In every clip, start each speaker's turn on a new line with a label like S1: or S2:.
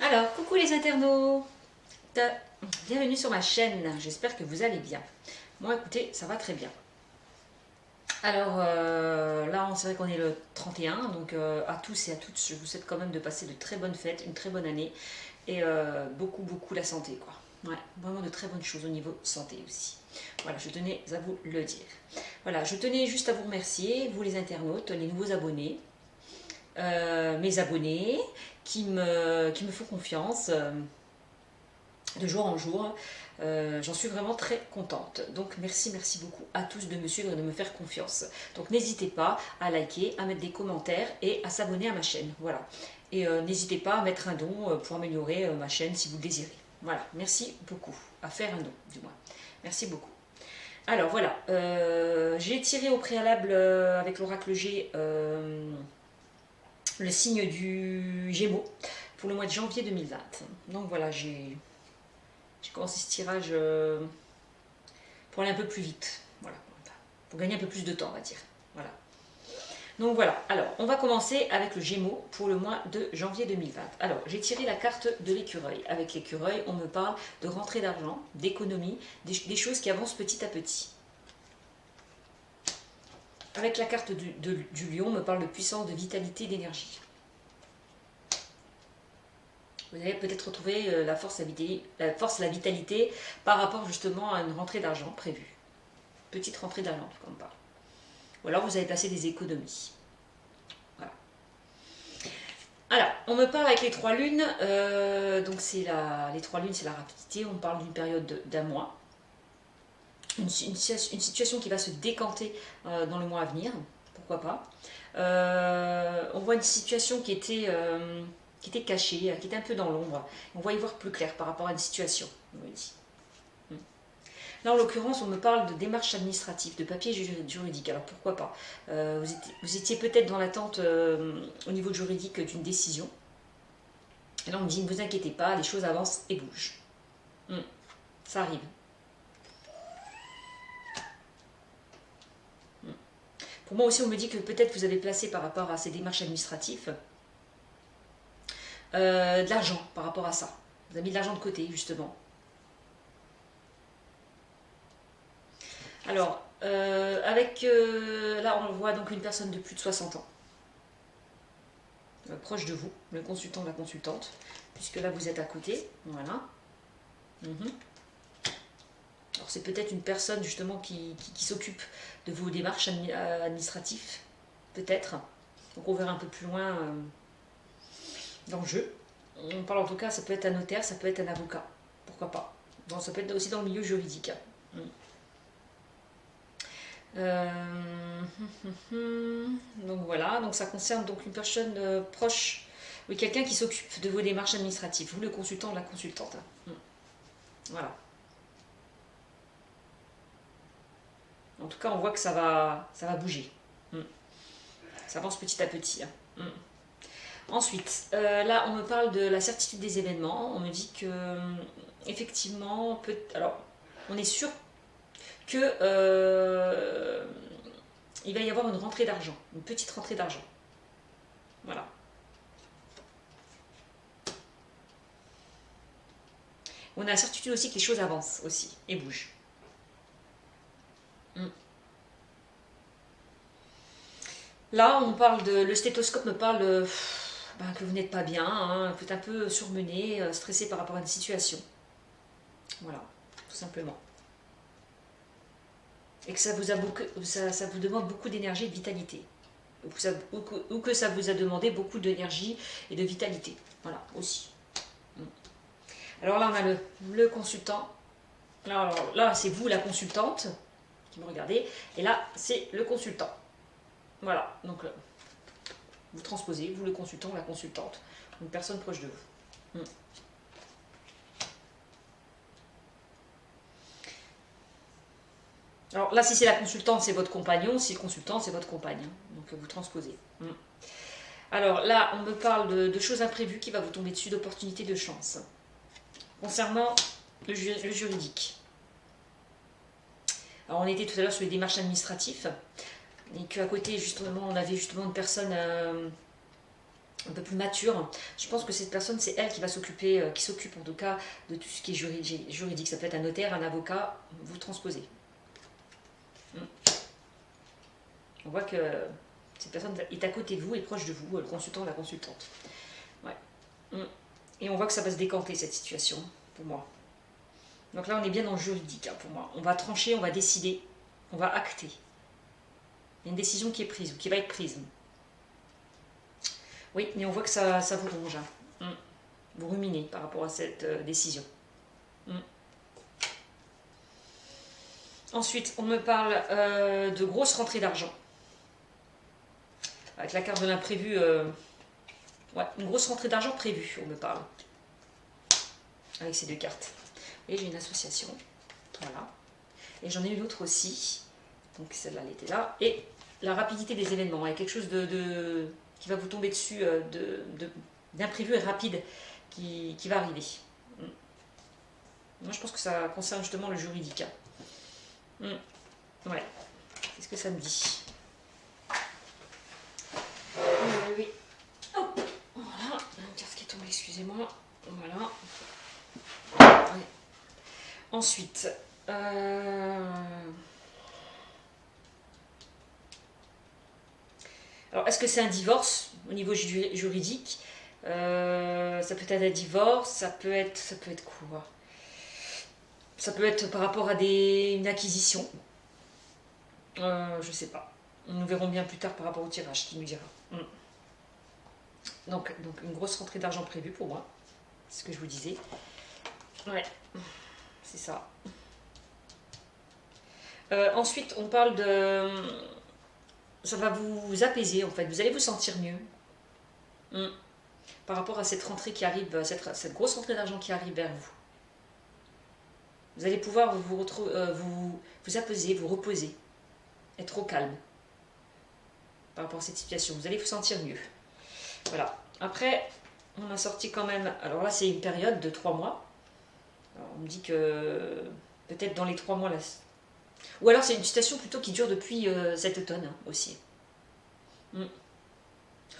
S1: Alors, coucou les internautes, bienvenue sur ma chaîne, j'espère que vous allez bien. Moi écoutez, ça va très bien. Alors là, c'est vrai qu'on est le 31, donc à tous et à toutes, je vous souhaite quand même de passer de très bonnes fêtes, une très bonne année et beaucoup la santé quoi. Ouais, vraiment de très bonnes choses au niveau santé aussi. Voilà, je tenais à vous le dire. Voilà, je tenais juste à vous remercier, vous les internautes, les nouveaux abonnés, mes abonnés qui me font confiance de jour en jour. J'en suis vraiment très contente. Donc merci beaucoup à tous de me suivre et de me faire confiance. Donc n'hésitez pas à liker, à mettre des commentaires et à s'abonner à ma chaîne. Voilà. Et n'hésitez pas à mettre un don pour améliorer ma chaîne si vous le désirez. Voilà, merci beaucoup. À faire un don, du moins. Merci beaucoup. Alors voilà, j'ai tiré au préalable avec l'oracle G le signe du Gémeaux pour le mois de janvier 2020. Donc voilà, j'ai commencé ce tirage pour aller un peu plus vite. Voilà, pour gagner un peu plus de temps, on va dire. Voilà. Donc voilà, alors on va commencer avec le Gémeaux pour le mois de janvier 2020. Alors j'ai tiré la carte de l'écureuil. Avec l'écureuil, on me parle de rentrée d'argent, d'économie, des choses qui avancent petit à petit. Avec la carte du lion, on me parle de puissance, de vitalité, d'énergie. Vous allez peut-être retrouver la force, la vitalité par rapport justement à une rentrée d'argent prévue. Petite rentrée d'argent, comme pas. Ou alors vous avez placé des économies. Voilà. Alors, on me parle avec les trois lunes. Donc les trois lunes, c'est la rapidité. On parle d'une période d'un mois. Une situation qui va se décanter dans le mois à venir. Pourquoi pas. On voit une situation qui était cachée, qui était un peu dans l'ombre. On va y voir plus clair par rapport à une situation, on me dit. Là, en l'occurrence, on me parle de démarches administratives, de papiers juridiques. Alors pourquoi pas vous étiez peut-être dans l'attente au niveau juridique d'une décision. Et là, on me dit ne vous inquiétez pas, les choses avancent et bougent. Ça arrive. Pour moi aussi, on me dit que peut-être vous avez placé par rapport à ces démarches administratives de l'argent par rapport à ça. Vous avez mis de l'argent de côté, justement. Alors, là, on voit donc une personne de plus de 60 ans, proche de vous, le consultant, la consultante, puisque là, vous êtes à côté. Voilà. Alors, c'est peut-être une personne, justement, qui s'occupe de vos démarches administratives, peut-être. Donc, on verra un peu plus loin dans le jeu. On parle en tout cas, ça peut être un notaire, ça peut être un avocat. Pourquoi pas. Donc, ça peut être aussi dans le milieu juridique. Donc voilà, donc ça concerne donc une personne proche, oui, quelqu'un qui s'occupe de vos démarches administratives, vous le consultant ou la consultante. Voilà. En tout cas, on voit que ça va bouger. Ça avance petit à petit. Ensuite, là, on me parle de la certitude des événements. On me dit que, effectivement, alors, on est sûr que il va y avoir une rentrée d'argent, une petite rentrée d'argent. Voilà. On a la certitude aussi que les choses avancent aussi et bougent. Là, on parle le stéthoscope me parle que vous n'êtes pas bien, hein, vous êtes un peu surmené, stressé par rapport à une situation. Voilà, tout simplement. Et que ça vous demande beaucoup d'énergie et de vitalité. Ou que ça vous a demandé beaucoup d'énergie et de vitalité. Voilà, aussi. Alors là, on a le consultant. Là c'est vous, la consultante, qui me regardez. Et là, c'est le consultant. Voilà, donc vous transposez, vous le consultant ou la consultante. Une personne proche de vous. Alors là, si c'est la consultante, c'est votre compagnon. Si le consultant, c'est votre compagne. Donc vous transposez. Alors là, on me parle de choses imprévues qui va vous tomber dessus, d'opportunités, de chance. Concernant le juridique. Alors on était tout à l'heure sur les démarches administratives. Et qu'à côté, justement, on avait justement une personne un peu plus mature. Je pense que cette personne, c'est elle qui va s'occuper, qui s'occupe en tout cas de tout ce qui est juridique. Ça peut être un notaire, un avocat, vous transposez. On voit que cette personne est à côté de vous, est proche de vous, le consultant ou la consultante. Ouais. Et on voit que ça va se décanter cette situation, pour moi. Donc là, on est bien dans le juridique, hein, pour moi. On va trancher, on va décider, on va acter. Il y a une décision qui est prise, ou qui va être prise. Oui, mais on voit que ça vous ronge. Hein. Vous ruminez par rapport à cette décision. Ensuite, on me parle de grosses rentrées d'argent. Avec la carte de l'imprévu, ouais, une grosse rentrée d'argent prévue, on me parle. Avec ces deux cartes. Et j'ai une association. Voilà. Et j'en ai une autre aussi. Donc celle-là, elle était là. Et la rapidité des événements. Il y a quelque chose qui va vous tomber dessus d'imprévu et rapide qui va arriver. Moi, je pense que ça concerne justement le juridique. Ouais. C'est ce que ça me dit. Oui. Hop. Voilà. Une carte qui est tombée, excusez-moi. Voilà. Ouais. Ensuite, alors, est-ce que c'est un divorce au niveau juridique? Ça peut être un divorce, ça peut être quoi? Ça peut être par rapport à une acquisition. Je sais pas. Nous verrons bien plus tard par rapport au tirage qui nous dira. Donc une grosse rentrée d'argent prévue pour moi. C'est ce que je vous disais. Ouais, c'est ça. Ensuite, on parle de... Ça va vous apaiser, en fait. Vous allez vous sentir mieux. Par rapport à cette rentrée qui arrive, cette grosse rentrée d'argent qui arrive vers vous. Vous allez pouvoir vous apaiser, vous reposer. Être au calme. Par rapport à cette situation. Vous allez vous sentir mieux. Voilà. Après, on a sorti quand même... Alors là, c'est une période de 3 mois. Alors, on me dit que peut-être dans les 3 mois, là... Ou alors c'est une situation plutôt qui dure depuis cet automne hein, aussi.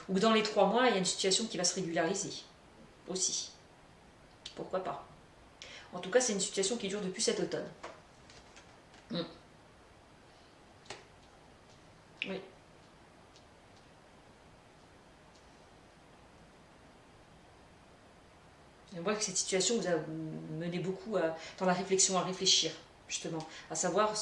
S1: Ou dans les 3 mois, il y a une situation qui va se régulariser aussi. Pourquoi pas? En tout cas, c'est une situation qui dure depuis cet automne. Oui. On voit que cette situation vous a mené beaucoup dans la réflexion, à réfléchir, justement, à savoir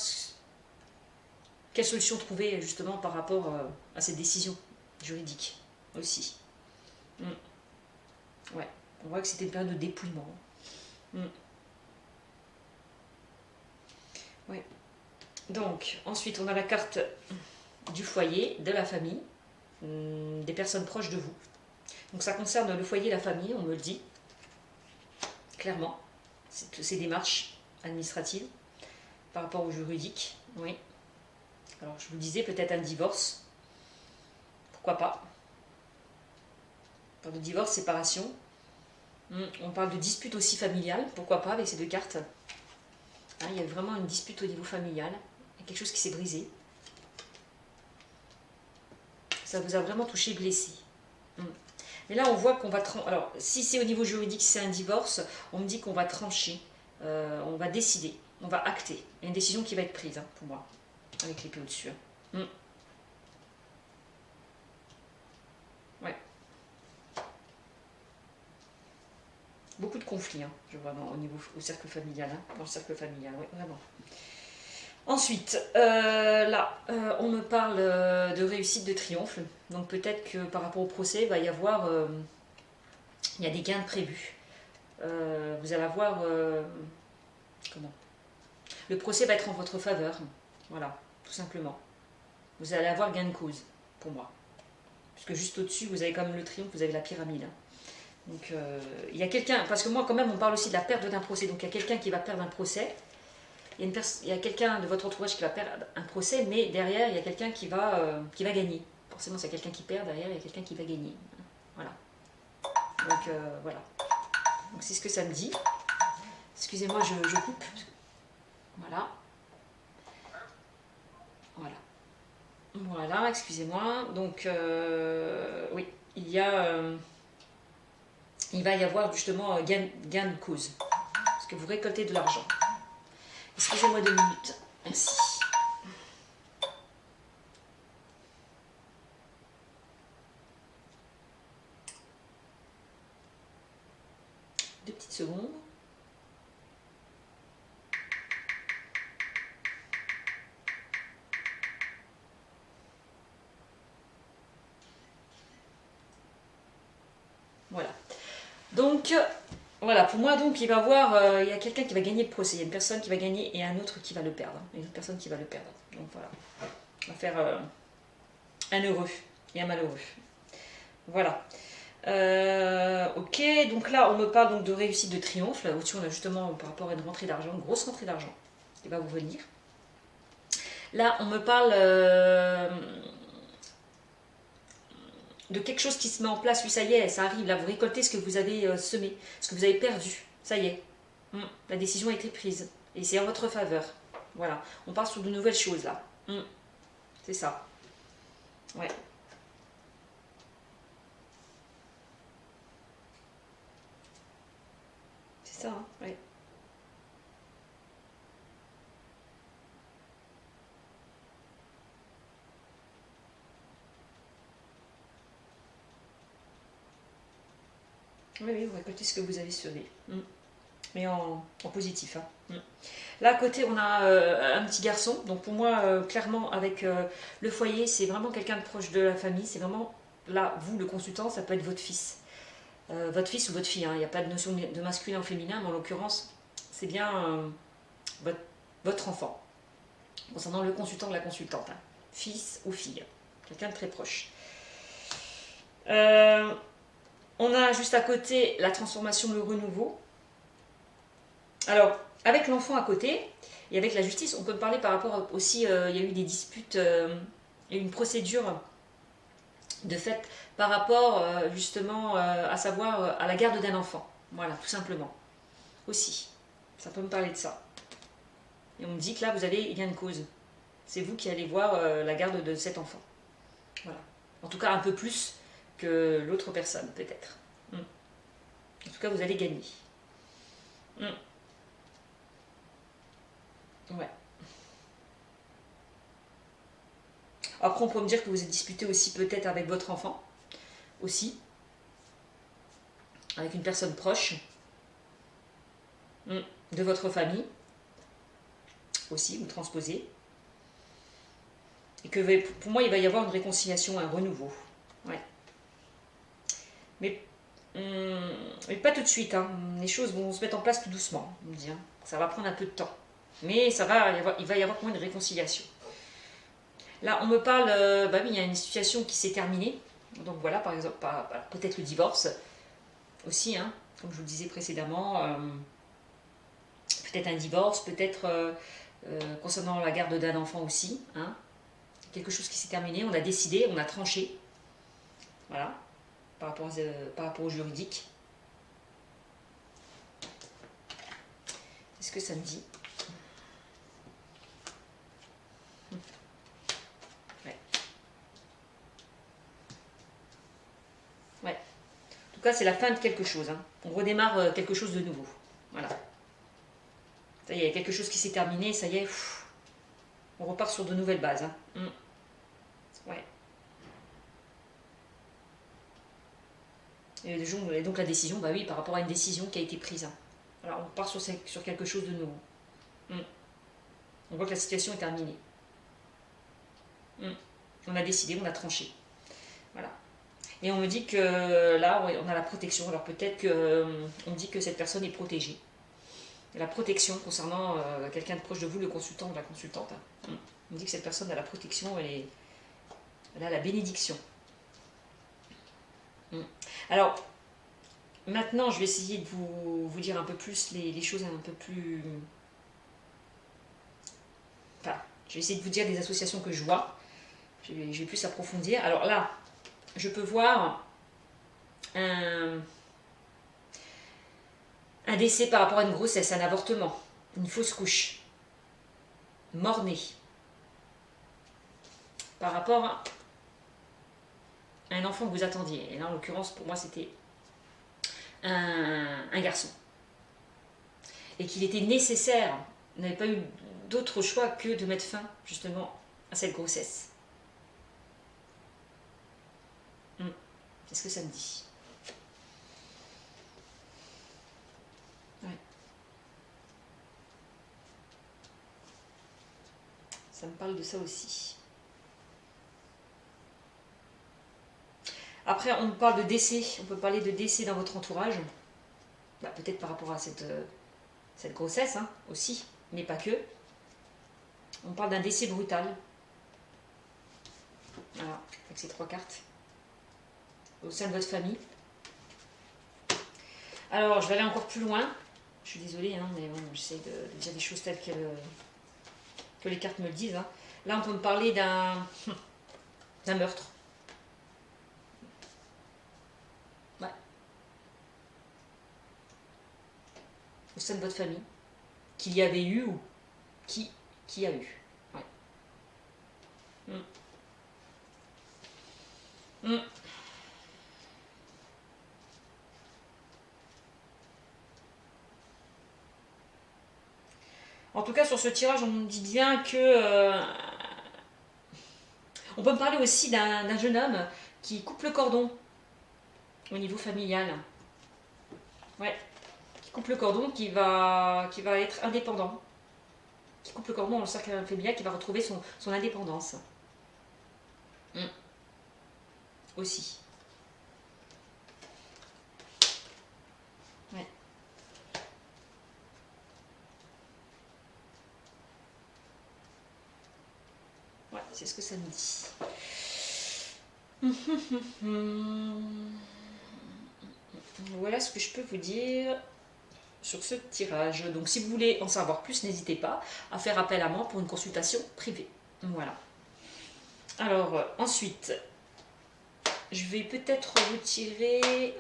S1: quelle solution trouver, justement, par rapport à cette décision juridique, aussi. Ouais, on voit que c'était une période de dépouillement. Ouais. Donc, ensuite, on a la carte du foyer, de la famille, des personnes proches de vous. Donc, ça concerne le foyer et la famille, on me le dit. Clairement, ces démarches administratives par rapport au juridique, oui. Alors je vous disais peut-être un divorce, pourquoi pas. On parle de divorce, séparation. On parle de dispute aussi familiale, pourquoi pas avec ces deux cartes. Hein, il y a vraiment une dispute au niveau familial, il y a quelque chose qui s'est brisé. Ça vous a vraiment touché, blessé. Mais là, on voit qu'on va... Alors, si c'est au niveau juridique, c'est un divorce, on me dit qu'on va trancher, on va décider, on va acter. Il y a une décision qui va être prise, hein, pour moi, avec l'épée au-dessus. Ouais. Beaucoup de conflits, hein, je vois, au cercle familial, hein, dans le cercle familial, oui, vraiment. Ensuite, là, on me parle de réussite, de triomphe. Donc peut-être que par rapport au procès, il va y avoir... il y a des gains prévus. Vous allez avoir... comment? Le procès va être en votre faveur. Voilà, tout simplement. Vous allez avoir gain de cause, pour moi. Puisque juste au-dessus, vous avez quand même le triomphe, vous avez la pyramide. Donc, il y a quelqu'un... Parce que moi, quand même, on parle aussi de la perte d'un procès. Donc, il y a quelqu'un qui va perdre un procès. Il y a quelqu'un de votre entourage qui va perdre un procès, mais derrière, il y a quelqu'un qui va gagner. Forcément, c'est quelqu'un qui perd, derrière, il y a quelqu'un qui va gagner. Voilà. Donc, voilà. Donc, c'est ce que ça me dit. Excusez-moi, je coupe. Voilà. Voilà. Voilà, excusez-moi. Donc, oui. il va y avoir justement gain de cause. Parce que vous récoltez de l'argent. Excusez-moi 2 minutes. Merci. Deux petites secondes. Voilà. Donc, voilà, pour moi, donc, il va y avoir, il y a quelqu'un qui va gagner le procès, il y a une personne qui va gagner et un autre qui va le perdre. Et une autre personne qui va le perdre. Donc voilà, on va faire un heureux et un malheureux. Voilà. Ok, donc là, on me parle donc de réussite, de triomphe. Là au-dessus, on a justement par rapport à une rentrée d'argent, une grosse rentrée d'argent qui va vous venir. Là, on me parle de quelque chose qui se met en place. Oui, ça y est, ça arrive. Là, vous récoltez ce que vous avez semé, ce que vous avez perdu. Ça y est. La décision a été prise. Et c'est en votre faveur. Voilà. On part sur de nouvelles choses, là. C'est ça. Ouais. C'est ça, hein, ouais. Oui, oui, vous récoltez ce que vous avez semé. Mais en positif. Hein. Là, à côté, on a un petit garçon. Donc, pour moi, clairement, avec le foyer, c'est vraiment quelqu'un de proche de la famille. C'est vraiment, là, vous, le consultant, ça peut être votre fils. Votre fils ou votre fille. Hein. Il n'y a pas de notion de masculin ou féminin, mais en l'occurrence, c'est bien votre enfant. Concernant le consultant ou la consultante. Hein. Fils ou fille. Quelqu'un de très proche. On a juste à côté la transformation, le renouveau. Alors, avec l'enfant à côté et avec la justice, on peut parler par rapport aussi, il y a eu des disputes, il y a eu une procédure de fait par rapport justement à savoir à la garde d'un enfant. Voilà, tout simplement. Aussi, ça peut me parler de ça. Et on me dit que là, vous avez gain de cause. C'est vous qui allez voir la garde de cet enfant. Voilà. En tout cas, un peu plus que l'autre personne, peut-être. En tout cas, vous allez gagner. Ouais. Après, on peut me dire que vous êtes disputé aussi peut-être avec votre enfant. Aussi. Avec une personne proche. De votre famille. Aussi, vous transposez. Et que pour moi, il va y avoir une réconciliation, un renouveau. Ouais. Mais pas tout de suite. Hein. Les choses vont se mettre en place tout doucement. On me dit, hein. Ça va prendre un peu de temps. Mais il va y avoir pour moi une réconciliation. Là, on me parle, oui, il y a une situation qui s'est terminée. Donc voilà, par exemple, peut-être le divorce aussi, hein, comme je vous le disais précédemment. Peut-être un divorce, peut-être concernant la garde d'un enfant aussi. Hein, quelque chose qui s'est terminé, on a décidé, on a tranché. Voilà, par rapport au juridique. Qu'est-ce que ça me dit ? Ouais. En tout cas, c'est la fin de quelque chose. Hein. On redémarre quelque chose de nouveau. Voilà. Ça y est, il y a quelque chose qui s'est terminé, ça y est. On repart sur de nouvelles bases. Hein. Ouais. Et donc la décision, bah oui, par rapport à une décision qui a été prise. Hein. Alors on part sur quelque chose de nouveau. On voit que la situation est terminée. On a décidé, on a tranché. Voilà. Et on me dit que là, on a la protection. Alors peut-être qu'on me dit que cette personne est protégée. La protection concernant quelqu'un de proche de vous, le consultant ou la consultante. Hein. On me dit que cette personne a la protection, elle a la bénédiction. Alors, maintenant, je vais essayer de vous dire un peu plus les choses un peu plus... Enfin, je vais essayer de vous dire les associations que je vois. Je vais plus approfondir. Alors là, je peux voir un décès par rapport à une grossesse, un avortement, une fausse couche, mort-né. Par rapport un enfant que vous attendiez. Et là, en l'occurrence, pour moi, c'était un garçon. Et qu'il était nécessaire, vous n'avez pas eu d'autre choix que de mettre fin, justement, à cette grossesse. Qu'est-ce que ça me dit? Ouais. Ça me parle de ça aussi. Après, on parle de décès. On peut parler de décès dans votre entourage. Bah, peut-être par rapport à cette grossesse hein, aussi, mais pas que. On parle d'un décès brutal. Voilà, avec ces 3 cartes. Au sein de votre famille. Alors, je vais aller encore plus loin. Je suis désolée, hein, mais bon, j'essaie de dire des choses telles que les cartes me le disent. Hein. Là, on peut me parler d'un meurtre. Ouais. Au sein de votre famille. Qu'il y avait eu ou qui a eu. Ouais. En tout cas, sur ce tirage, on nous dit bien que... on peut me parler aussi d'un jeune homme qui coupe le cordon au niveau familial. Ouais. Qui coupe le cordon, qui va être indépendant. Qui coupe le cordon dans le cercle familial, qui va retrouver son indépendance. Aussi. Ouais. Ouais, c'est ce que ça me dit. Voilà ce que je peux vous dire sur ce tirage. Donc si vous voulez en savoir plus, n'hésitez pas à faire appel à moi pour une consultation privée. Voilà. Alors, ensuite, je vais peut-être vous tirer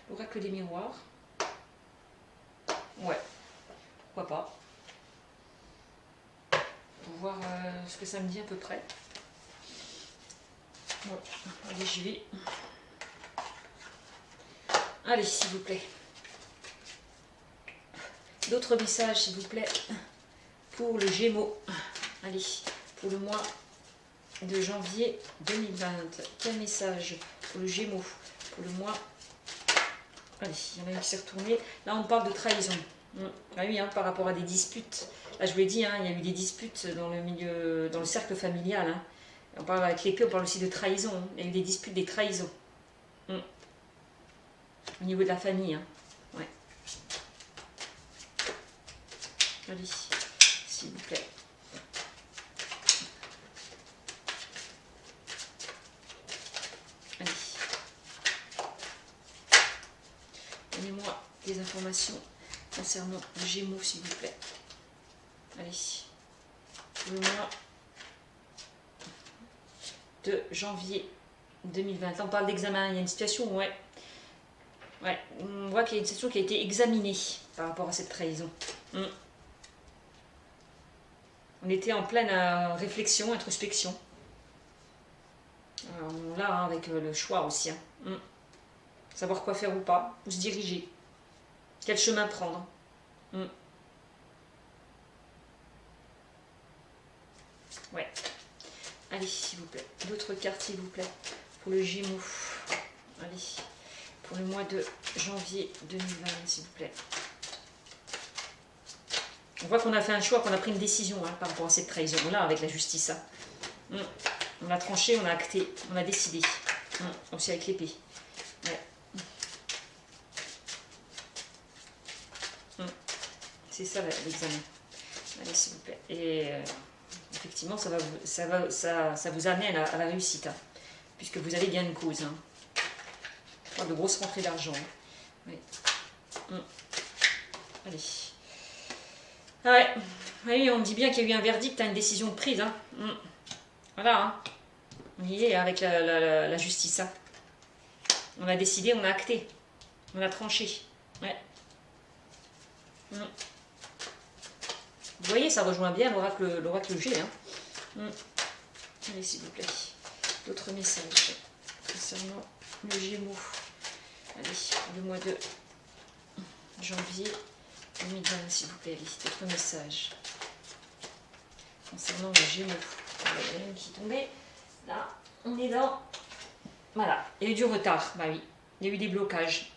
S1: l'oracle des miroirs. Ouais, pourquoi pas. Pour voir ce que ça me dit à peu près. Bon, allez, j'y vais. Allez, s'il vous plaît. D'autres messages, s'il vous plaît, pour le Gémeaux. Allez, pour le mois de janvier 2020. Quel message pour le Gémeaux pour le mois... Allez, il y en a une qui s'est retournée. Là, on parle de trahison. Ah oui, hein, par rapport à des disputes. Là, je vous l'ai dit, hein, il y a eu des disputes dans le milieu, dans le cercle familial. Hein. On parle avec l'épée, on parle aussi de trahison. Hein. Il y a eu des disputes, des trahisons. Au niveau de la famille. Hein. Ouais. Allez, s'il vous plaît. Allez. Donnez-moi des informations concernant le Gémeaux, s'il vous plaît. Allez. Le mois de janvier 2020. Là, on parle d'examen. Il y a une situation où, ouais, on voit qu'il y a une situation qui a été examinée par rapport à cette trahison. On était en pleine réflexion, introspection. Là, hein, avec le choix aussi. Hein. Savoir quoi faire ou pas, où se diriger. Quel chemin prendre. Ouais. Allez, s'il vous plaît. D'autres cartes, s'il vous plaît. Pour le Gémeaux. Allez. Pour le mois de janvier 2020, s'il vous plaît. On voit qu'on a fait un choix, qu'on a pris une décision hein, par rapport à cette trahison-là avec la justice. Hein. On a tranché, on a acté, on a décidé. Aussi avec l'épée. Ouais. C'est ça l'examen. Allez, s'il vous plaît. Et effectivement, ça vous amène à la réussite. Hein, puisque vous avez bien une cause. Hein. De grosses rentrées d'argent. Oui. Allez. Ah ouais. Oui, on me dit bien qu'il y a eu un verdict, une décision de prise. Hein. Voilà. Hein. On y est avec la justice. Hein. On a décidé, on a acté. On a tranché. Ouais. Vous voyez, ça rejoint bien l'oracle G. Hein. Allez, s'il vous plaît. d'autres messages concernant le Gémeaux. Allez, le mois de janvier 2020, s'il vous plaît. Allez, d'autres messages concernant le Gémeaux. Voilà, il y en a une qui est tombée. Là, on est dans... Voilà, il y a eu du retard, bah oui. Il y a eu des blocages.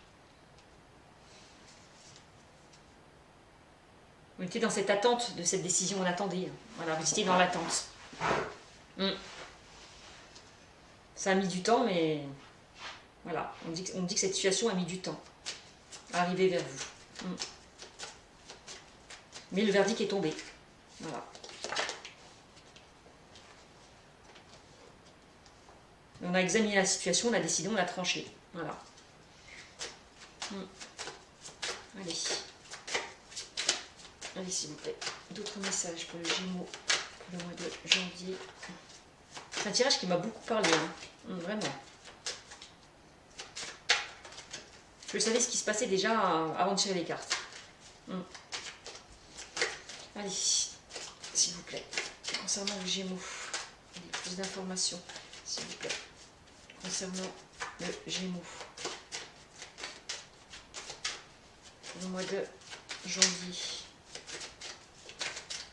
S1: On était dans cette attente de cette décision, on attendait. Voilà, vous étiez dans l'attente. Ça a mis du temps, mais voilà, on dit que cette situation a mis du temps à arriver vers vous. Mais le verdict est tombé. Voilà. On a examiné la situation, on a décidé, on a tranché. Voilà. Allez. Allez, s'il vous plaît. D'autres messages pour le Gémeaux pour le mois de janvier. C'est un tirage qui m'a beaucoup parlé. Hein. Vraiment. Je savais ce qui se passait déjà avant de tirer les cartes. Allez, s'il vous plaît. Concernant le Gémeaux. Allez, plus d'informations, s'il vous plaît. Concernant le Gémeaux. Pour le mois de janvier.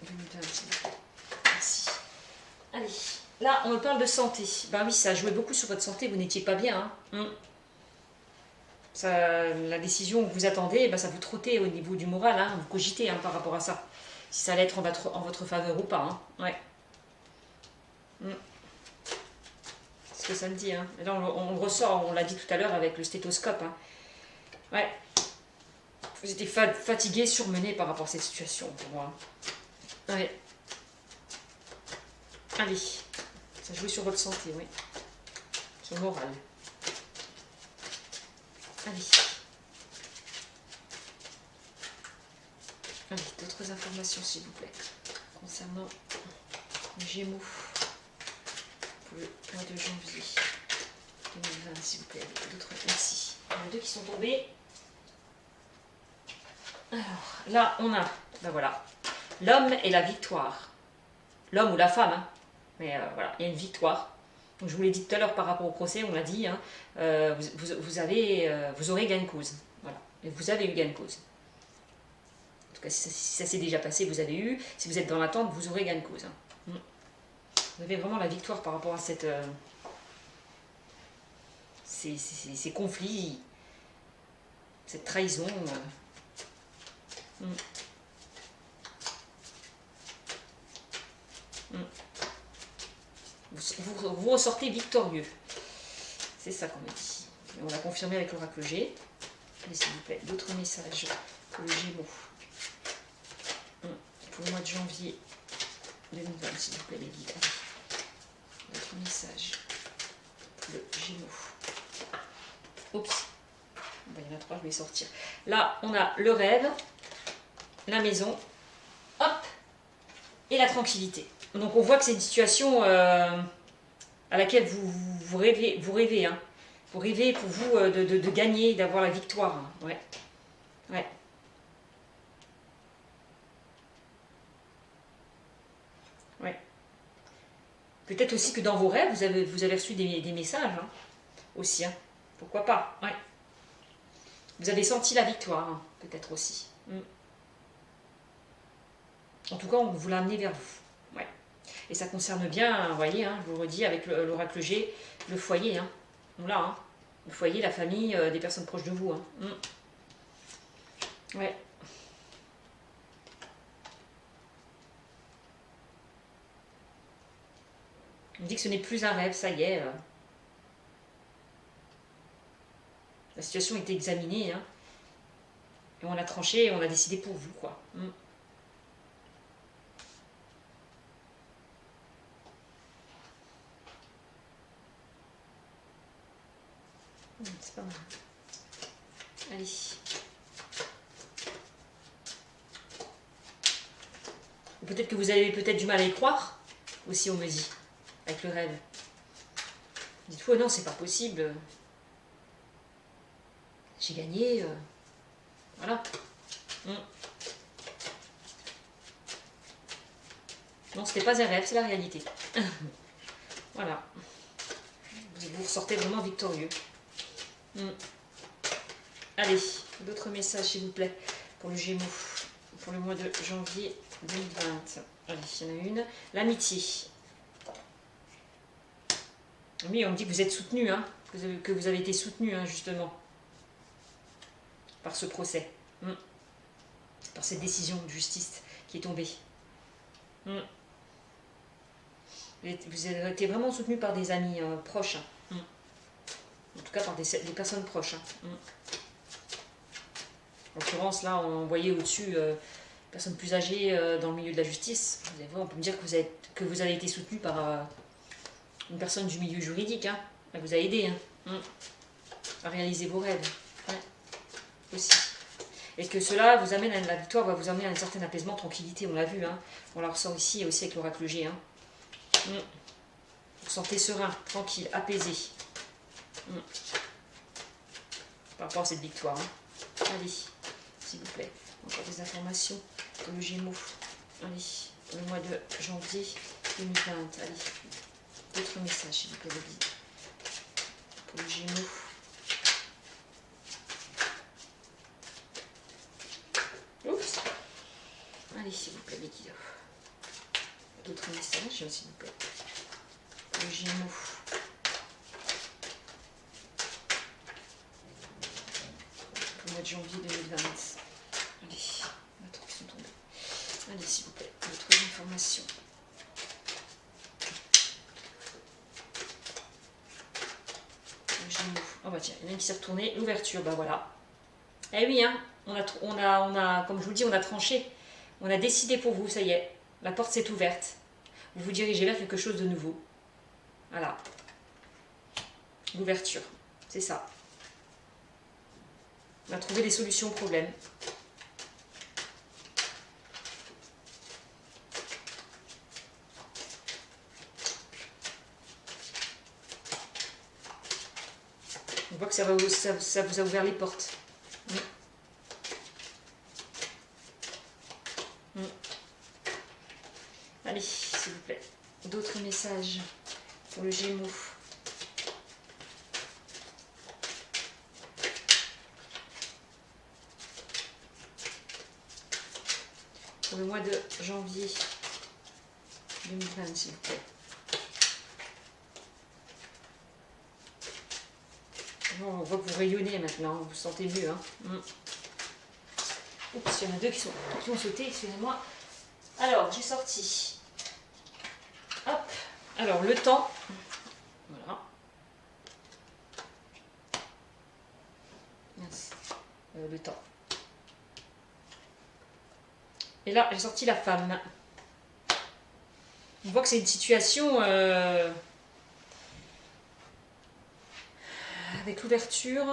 S1: 2020, s'il vous plaît. Merci. Allez, là, on me parle de santé. Ben oui, ça a joué beaucoup sur votre santé, vous n'étiez pas bien. Hein. Ça, la décision que vous attendez, ben, ça vous trottait au niveau du moral, hein. Vous cogitez hein, par rapport à ça. Si ça allait être en votre faveur ou pas. Hein. Ouais. C'est ce que ça me dit. Hein. Et là, on le ressort, on l'a dit tout à l'heure avec le stéthoscope. Hein. Ouais. Vous étiez fatigué, surmené par rapport à cette situation pour moi. Ouais. Allez, ça joue sur votre santé, oui. Sur le moral. Allez. Allez, d'autres informations, s'il vous plaît, concernant les Gémeaux pour le mois de janvier 2020, s'il vous plaît. D'autres, merci. Il y en a deux qui sont tombés. Alors, là, on a, ben voilà, l'homme et la victoire. L'homme ou la femme, hein. Mais voilà, il y a une victoire. Donc, je vous l'ai dit tout à l'heure par rapport au procès, on l'a dit, hein, vous aurez gain de cause. Voilà, et vous avez eu gain de cause. En tout cas, si ça s'est déjà passé, vous avez eu. Si vous êtes dans l'attente, vous aurez gain de cause. Hein. Vous avez vraiment la victoire par rapport à ces conflits, cette trahison. Vous ressortez victorieux. C'est ça qu'on me dit. Et on l'a confirmé avec l'oracle G. Allez, s'il vous plaît, d'autres messages pour le Gémeaux. Pour le mois de janvier 2020, s'il vous plaît, les guides. D'autres messages pour le Gémeaux. Oups. Ben, il y en a trois, je vais les sortir. Là, on a le rêve, la maison, hop, et la tranquillité. Donc on voit que c'est une situation à laquelle vous rêvez, hein. Vous rêvez pour vous de gagner, d'avoir la victoire. Hein. Ouais. Ouais. Ouais. Peut-être aussi que dans vos rêves, vous avez reçu des messages. Hein. Aussi. Hein. Pourquoi pas. Ouais. Vous avez senti la victoire, hein, peut-être aussi. En tout cas, on vous l'a amené vers vous. Ouais. Et ça concerne bien, vous voyez, hein, je vous le redis, avec l'oracle G, le foyer. Hein. On l'a, hein. Le foyer, la famille, des personnes proches de vous. Hein. Ouais. On dit que ce n'est plus un rêve, ça y est. La situation était examinée, hein. Et on a tranché et on a décidé pour vous, quoi. C'est pas mal. Allez. Peut-être que vous avez peut-être du mal à y croire, aussi on me dit, avec le rêve. Dites-vous, non, c'est pas possible. J'ai gagné. Voilà. Non, c'était pas un rêve, c'est la réalité. Voilà. vous ressortez vraiment victorieux. Allez, d'autres messages s'il vous plaît pour le Gémeaux, pour le mois de janvier 2020. Allez, il y en a une. L'amitié. Oui, on me dit que vous êtes soutenu, hein, que vous avez été soutenu, hein, justement, par ce procès, par cette décision de justice qui est tombée. Vous avez été vraiment soutenu par des amis proches, hein. En tout cas par des personnes proches. Hein. En l'occurrence, là, on voyait au-dessus personnes plus âgées dans le milieu de la justice. On peut me dire que vous avez été soutenu par une personne du milieu juridique. Hein. Elle vous a aidé à réaliser vos rêves. Ouais. Aussi. Et que cela vous amène à la victoire, va vous amener à un certain apaisement, tranquillité, on l'a vu. Hein. On la ressort ici et aussi avec l'oracle G. Hein. Vous vous sentez serein, tranquille, apaisé. Par rapport à cette victoire. Hein. Allez, s'il vous plaît. Encore des informations pour le Gémeaux. Allez, pour le mois de janvier 2020. Allez, d'autres messages, s'il vous plaît, les guides. Pour le Gémeaux. Oups. Allez, s'il vous plaît, les guides. D'autres messages, s'il vous plaît. Pour le Gémeaux. Pour le mois de janvier 2020. Allez, attends, ils sont tombés. Allez, s'il vous plaît, d'autres informations. Oh bah tiens, il y en a une qui s'est retournée. L'ouverture, bah voilà. Eh oui, hein, on a, comme je vous le dis, on a tranché. On a décidé pour vous, ça y est. La porte s'est ouverte. Vous vous dirigez vers quelque chose de nouveau. Voilà. L'ouverture, c'est ça. On a trouvé des solutions aux problèmes. On voit que ça vous a ouvert les portes. Allez, s'il vous plaît. D'autres messages pour le Gémeaux. Pour le mois de janvier 2020, s'il vous plaît. Bon, on voit que vous rayonnez maintenant, vous vous sentez mieux. Hein. Oups, il y en a deux qui ont sauté, excusez-moi. Alors, j'ai sorti. Hop. Alors, le temps. Voilà. Mince. Le temps. Et là, j'ai sorti la femme. On voit que c'est une situation avec l'ouverture,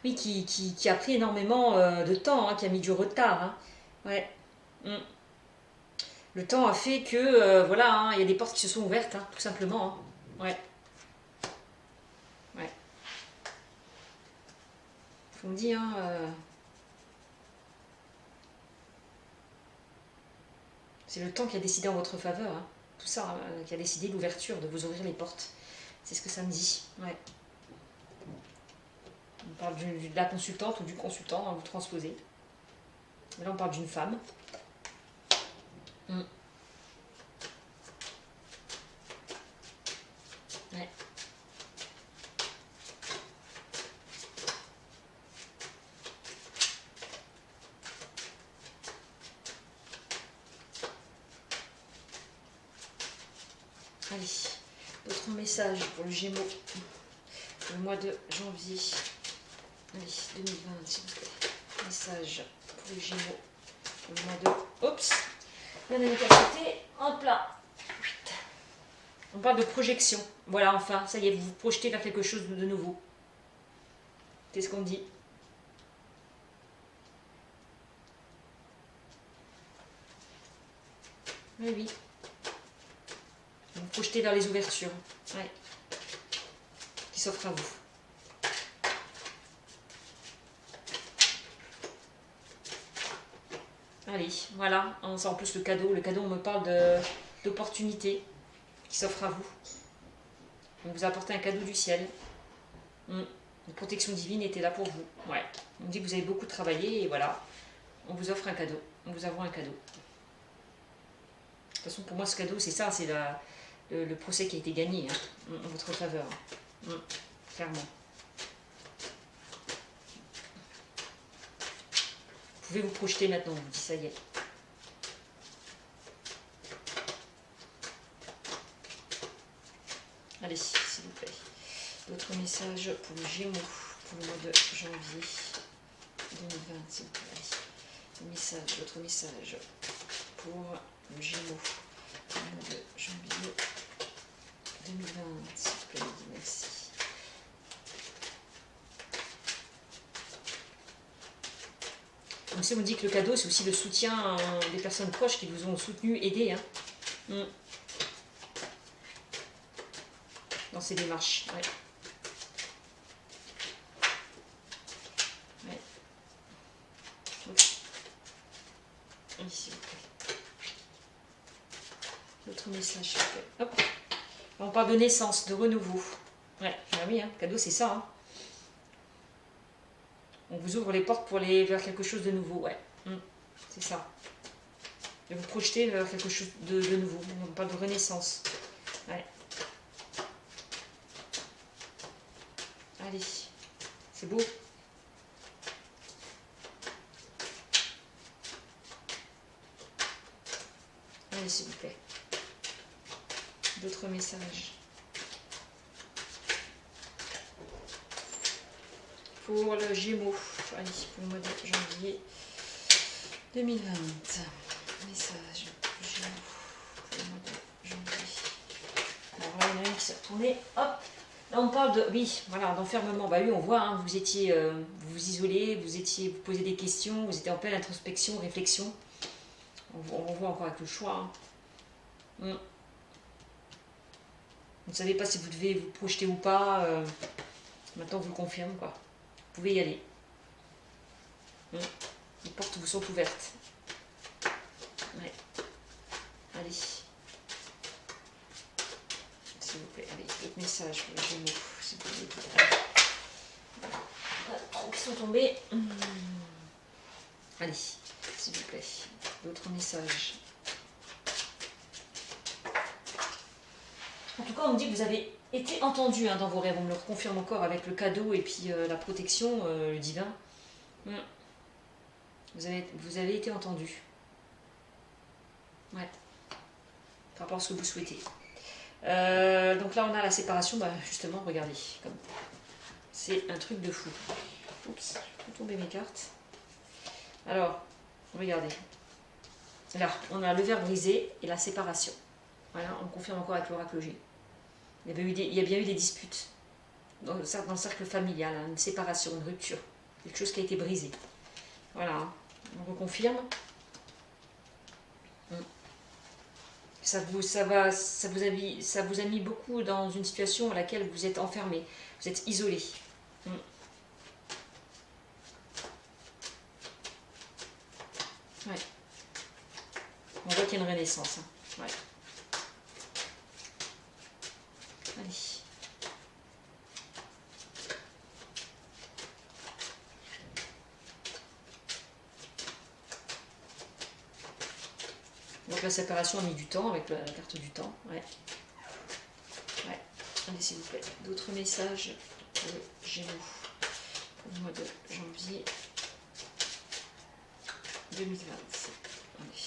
S1: oui, qui a pris énormément de temps, hein, qui a mis du retard. Hein. Ouais. Le temps a fait que, voilà, hein, il y a des portes qui se sont ouvertes, hein, tout simplement. Hein. Ouais. Ouais. Je vous me dis, hein, c'est le temps qui a décidé en votre faveur. Hein. Tout ça, hein, qui a décidé l'ouverture, de vous ouvrir les portes. C'est ce que ça me dit. Ouais. On parle de la consultante ou du consultant, hein, vous transposez. Mais là, on parle d'une femme. Ouais. Allez, d'autres messages pour le Gémeaux. Pour le mois de janvier. Allez, 2020, s'il vous plaît. Message pour le Gémeaux. Pour le mois de... Oups. Il y en a une quantité. Hop là. On parle de projection. Voilà, enfin, ça y est, vous vous projetez vers quelque chose de nouveau. C'est ce qu'on dit. Oui, oui. Vous vous projetez vers les ouvertures. Ouais. Qui s'offrent à vous. Allez, voilà. En plus, le cadeau, on me parle d'opportunités qui s'offrent à vous. On vous a apporté un cadeau du ciel. Une protection divine était là pour vous. Ouais. On dit que vous avez beaucoup travaillé et voilà. On vous offre un cadeau. On vous envoie un cadeau. De toute façon, pour moi, ce cadeau, c'est ça. C'est le procès qui a été gagné en votre faveur. Clairement. Vous pouvez vous projeter maintenant. On vous dit ça y est. Allez, s'il vous plaît. D'autres messages pour le Gémeaux, pour le mois de janvier 2020, s'il vous plaît. D'autres messages pour le Gémeaux, pour le mois de janvier 2020, s'il vous plaît. Merci. Comme ça, on me dit que le cadeau, c'est aussi le soutien des personnes proches qui vous ont soutenu, aidé. Dans ces démarches. Ouais. Ouais. Oui, s'il vous plaît. D'autres messages, s'il vous plaît. Hop. On parle de naissance, de renouveau. Ouais, ah oui, cadeau, c'est ça. On vous ouvre les portes pour aller vers quelque chose de nouveau. Ouais, c'est ça. Et vous projetez vers quelque chose de nouveau. On parle de renaissance. Ouais. Allez, c'est beau. Allez, s'il vous plaît. D'autres messages. Pour le Gémeaux, allez, pour le mois de janvier 2020. Message pour le Gémeaux, pour le mois de janvier. Alors là, il y en a une qui s'est retournée. Hop. Là, on parle de, oui, voilà, d'enfermement. Bah oui, on voit, vous étiez, vous vous isolez, vous posez des questions, vous étiez en pleine introspection, réflexion. On voit encore avec le choix. Vous ne savez pas si vous devez vous projeter ou pas. Maintenant, on vous le confirme, quoi. Vous pouvez y aller. Les portes vous sont ouvertes. Ouais. Allez. S'il vous plaît, allez, d'autres messages pour les Gémeaux, s'il vous plaît. Voilà, qui sont tombés. Allez, s'il vous plaît, d'autres messages. En tout cas, on me dit que vous avez été entendu dans vos rêves. On me le reconfirme encore avec le cadeau et puis la protection, le divin. Vous avez été entendu. Ouais. Par rapport à ce que vous souhaitez. Donc là, on a la séparation. Bah, justement, regardez. C'est un truc de fou. Oups, je peux tomber mes cartes. Alors, regardez. Là, on a le verre brisé et la séparation. Voilà, on confirme encore avec l'oracle G. Il y a bien eu des disputes dans le cercle familial, une séparation, une rupture, quelque chose qui a été brisé. Voilà, on reconfirme. Ça vous a mis beaucoup dans une situation à laquelle vous êtes enfermé, vous êtes isolé. Ouais. On voit qu'il y a une renaissance. Ouais. Allez. Donc la séparation a mis du temps avec la carte du temps. Ouais. Ouais. Allez, s'il vous plaît. D'autres messages pour le Gémeaux pour le mois de janvier 2020. Allez.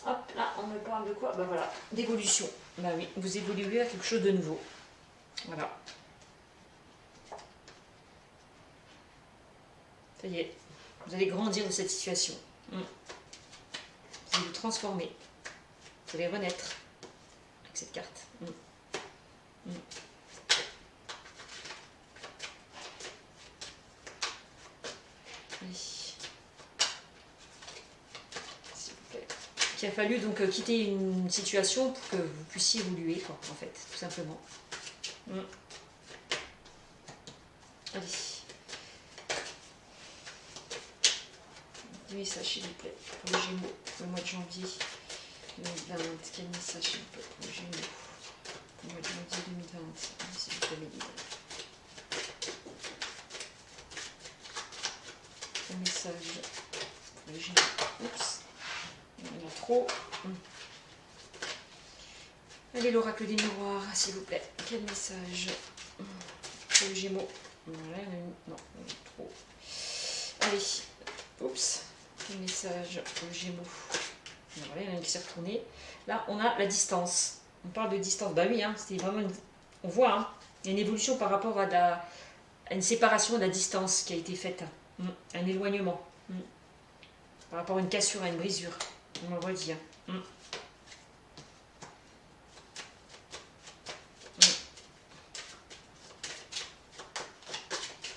S1: Hop, là, on me parle de quoi? Ben voilà, d'évolution. Ben oui, vous évoluez vers quelque chose de nouveau. Voilà. Ça y est, vous allez grandir de cette situation. Vous allez vous transformer. Vous allez renaître avec cette carte. Allez. Il a fallu donc quitter une situation pour que vous puissiez évoluer, quoi, en fait, tout simplement. Allez. Dis ça, s'il vous plaît, pour les Gémeaux, le mois de janvier 2020, quel message s'il vous plaît pour les Gémeaux? Pour le mois de janvier 2020, s'il vous plaît, mes guides. Quel message pour les Gémeaux? Oups, il y en a trop. Allez, l'oracle des miroirs, s'il vous plaît. Quel message pour les Gémeaux? Voilà, il y en a une. Non, il y en a trop. Allez, oups. Quel message pour les Gémeaux? Voilà, il y en a une qui s'est retournée. Là, on a la distance. On parle de distance. Bah oui, hein, c'était vraiment une... On voit, hein, il y a une évolution par rapport à, à une séparation de la distance qui a été faite. Un éloignement. Par rapport à une cassure, à une brisure. On le redit.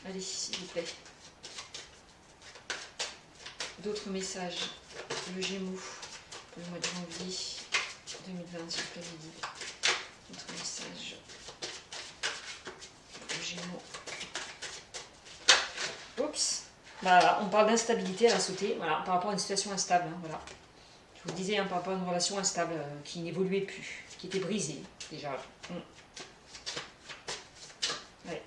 S1: Allez, s'il vous plaît. D'autres messages. Le Gémeaux pour le mois de janvier 2020, s'il vous plaît, les guides. D'autres messages. Pour le Gémeaux. Oups. Voilà, on parle d'instabilité à la sauter, voilà, par rapport à une situation instable. Hein, voilà. Je vous le disais, hein, par rapport à une relation instable qui n'évoluait plus, qui était brisée déjà. Ouais.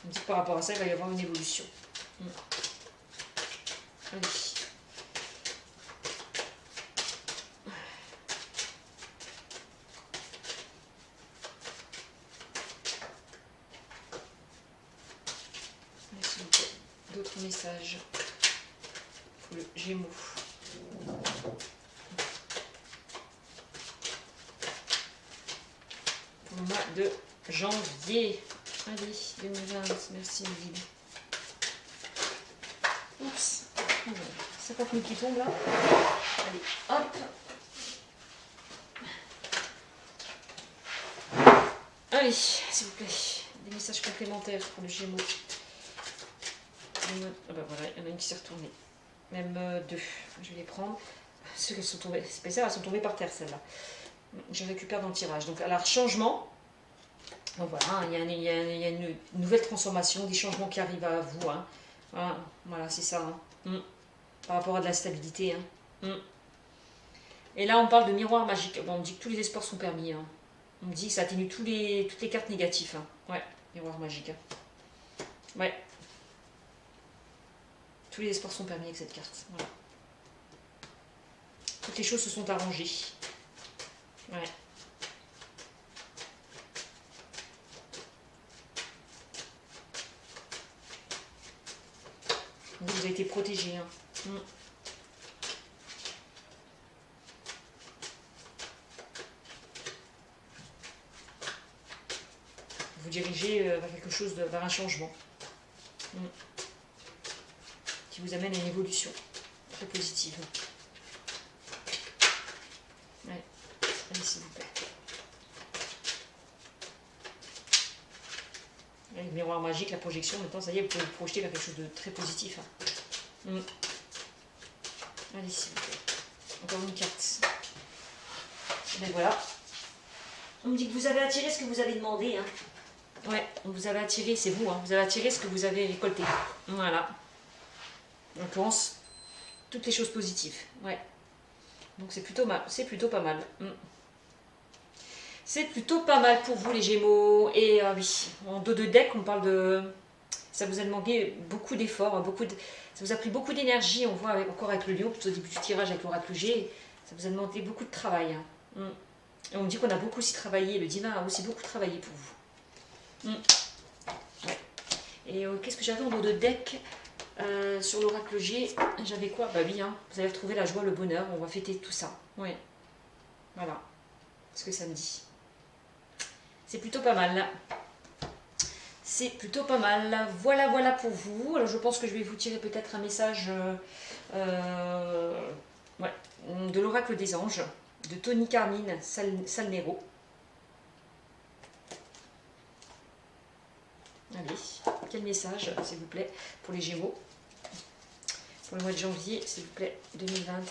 S1: On dit que par rapport à ça, il va y avoir une évolution. Allez. D'autres messages pour le Gémeaux. Pour le mois de janvier. Allez, 2020, merci mes guides. Oups, 50 000 qui tombent là. Allez, hop. Allez, s'il vous plaît, des messages complémentaires pour le Gémeaux. Ah bah voilà, il y en a une qui s'est retournée. Même deux. Je vais les prendre. Ceux qui sont tombés, c'est spécial, elles sont tombées par terre celles-là. Je récupère dans le tirage. Donc alors changement. Donc voilà, il y a une nouvelle transformation, des changements qui arrivent à vous. Hein. Voilà, c'est ça. Hein. Par rapport à de la stabilité. Hein. Et là, on parle de miroir magique. Bon, on me dit que tous les espoirs sont permis. Hein. On me dit que ça atténue toutes les cartes négatives. Hein. Ouais, miroir magique. Hein. Ouais. Tous les espoirs sont permis avec cette carte. Voilà. Toutes les choses se sont arrangées. Ouais. Vous avez été protégé. Hein. Vous dirigez vers quelque chose, vers un changement. Qui vous amène à une évolution très positive. Ouais. Allez, s'il vous plaît. Le miroir magique, la projection, maintenant, ça y est, vous pouvez vous projeter vers quelque chose de très positif. Hein. Allez, s'il vous plaît. Encore une carte. Et voilà. On me dit que vous avez attiré ce que vous avez demandé. Hein. Ouais, vous avez attiré, c'est vous. Hein. Vous avez attiré ce que vous avez récolté. Voilà. On pense toutes les choses positives. Ouais. Donc c'est plutôt mal. C'est plutôt pas mal. C'est plutôt pas mal pour vous les Gémeaux. Et oui, en dos de deck, on parle de... Ça vous a demandé beaucoup d'efforts, ça vous a pris beaucoup d'énergie, on voit encore avec le lion, plutôt au début du tirage avec l'oracle G, ça vous a demandé beaucoup de travail. Hein. Et on dit qu'on a beaucoup aussi travaillé, le divin a aussi beaucoup travaillé pour vous. Ouais. Et qu'est-ce que j'avais en dos de deck sur l'oracle G, j'avais quoi? Bah oui, hein, vous allez retrouver la joie, le bonheur, on va fêter tout ça. Ouais. Voilà ce que ça me dit. C'est plutôt pas mal. C'est plutôt pas mal. Voilà, voilà pour vous. Alors je pense que je vais vous tirer peut-être un message ouais, de l'oracle des anges, de Tony Carmine Salnero. Allez, quel message, s'il vous plaît, pour les Gémeaux? Pour le mois de janvier, s'il vous plaît, 2020, allez.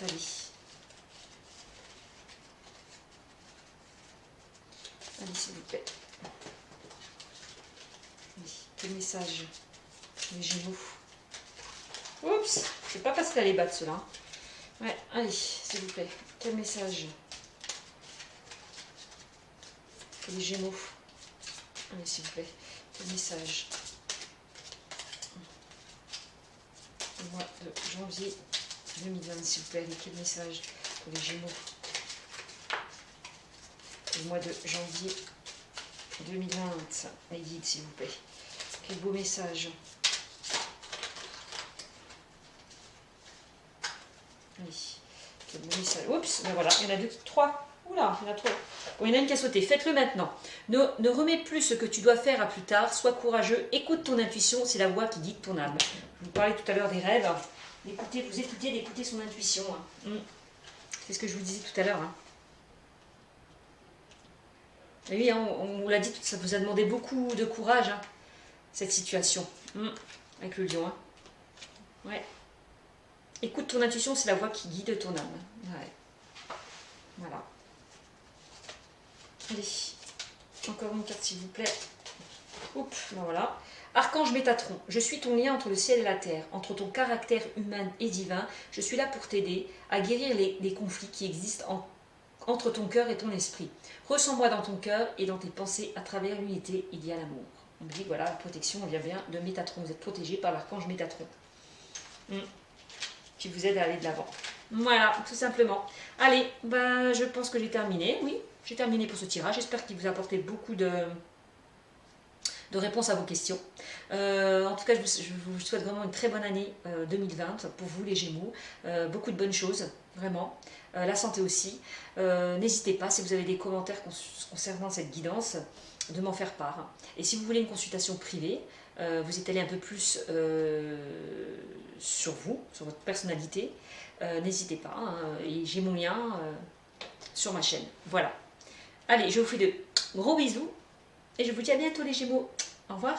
S1: Allez, s'il vous plaît. Quel message, les Gémeaux? Oups, c'est pas facile à les battre ceux-là. Ouais, allez, s'il vous plaît. Quel message pour les Gémeaux? Allez, s'il vous plaît. Quel message? Le mois de janvier 2020, s'il vous plaît. Quel message pour les Gémeaux? Le mois de janvier 2020. Les guides, s'il vous plaît. Quel beau message. Oui. Quel beau message. Oups, ben voilà, il y en a deux, trois. Oula, il y en a trois. Bon, il y en a une qui a sauté. Faites-le maintenant. Ne remets plus ce que tu dois faire à plus tard. Sois courageux. Écoute ton intuition. C'est la voix qui guide ton âme. Je vous parlais tout à l'heure des rêves. D'écouter, vous écoutez, d'écouter son intuition. Hein. C'est ce que je vous disais tout à l'heure. Hein. Et oui, hein, on vous l'a dit, ça vous a demandé beaucoup de courage, hein, cette situation. Avec le lion. Hein. Ouais. Écoute ton intuition, c'est la voix qui guide ton âme. Ouais. Voilà. Allez. Encore une carte, s'il vous plaît. Oups, ben voilà. Archange Métatron, je suis ton lien entre le ciel et la terre, entre ton caractère humain et divin. Je suis là pour t'aider à guérir les conflits qui existent entre ton cœur et ton esprit. Ressens-moi dans ton cœur et dans tes pensées. À travers l'unité, il y a l'amour. On me dit, voilà, la protection vient bien de Métatron. Vous êtes protégé par l'archange Métatron. Qui vous aide à aller de l'avant. Voilà, tout simplement. Allez, bah, je pense que j'ai terminé. Oui, j'ai terminé pour ce tirage. J'espère qu'il vous a apporté beaucoup de réponses à vos questions. En tout cas, je vous souhaite vraiment une très bonne année 2020 pour vous les Gémeaux. Beaucoup de bonnes choses, vraiment. La santé aussi. N'hésitez pas, si vous avez des commentaires concernant cette guidance, de m'en faire part. Et si vous voulez une consultation privée, vous étalez un peu plus sur vous, sur votre personnalité, n'hésitez pas. Hein, et j'ai mon lien sur ma chaîne. Voilà. Allez, je vous fais de gros bisous. Et je vous dis à bientôt les Gémeaux. Au revoir.